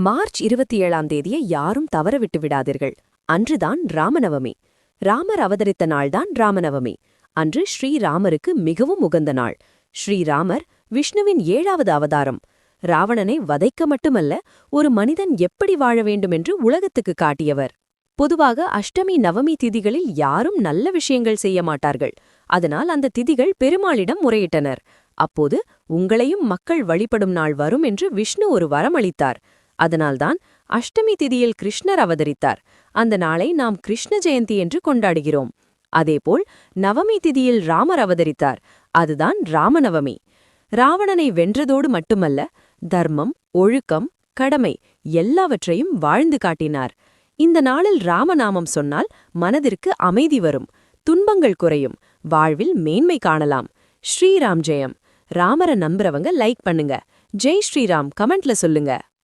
March 27ஆம் தேதியை யாரும் தவறவிட்டு விடாதீர்கள். அன்றுதான் ராமநவமி. ராமர் அவதரித்த நாள்தான் ராமநவமி. அன்று ஸ்ரீராமருக்கு மிகவும் உகந்த நாள். ஸ்ரீராமர் விஷ்ணுவின் 7வது அவதாரம். ராவணனை வதைக்க மட்டுமல்ல, ஒரு மனிதன் எப்படி வாழ வேண்டுமென்று உலகத்துக்கு காட்டியவர். பொதுவாக அஷ்டமி நவமி திதிகளில் யாரும் நல்ல விஷயங்கள் செய்ய மாட்டார்கள். அதனால் அந்த திதிகள் பெருமாளிடம் முறையிட்டனர். அப்போது உங்களையும் மக்கள் வழிபடும் நாள் வரும் என்று விஷ்ணு ஒரு வரமளித்தார். அதனால்தான் அஷ்டமி திதியில் கிருஷ்ணர் அவதரித்தார். அந்த நாளை நாம் கிருஷ்ண ஜெயந்தி என்று கொண்டாடுகிறோம். அதேபோல் நவமி திதியில் ராமர் அவதரித்தார். அதுதான் ராமநவமி. ராவணனை வென்றதோடு மட்டுமல்ல, தர்மம், ஒழுக்கம், கடமை எல்லாவற்றையும் வாழ்ந்து காட்டினார். இந்த நாளில் ராமநாமம் சொன்னால் மனதிற்கு அமைதி வரும், துன்பங்கள் குறையும், வாழ்வில் மேன்மை காணலாம். ஸ்ரீராம் ஜெயம். ராமரை நம்புறவங்க லைக் பண்ணுங்க. ஜெய் ஸ்ரீராம் கமெண்ட்ல சொல்லுங்க.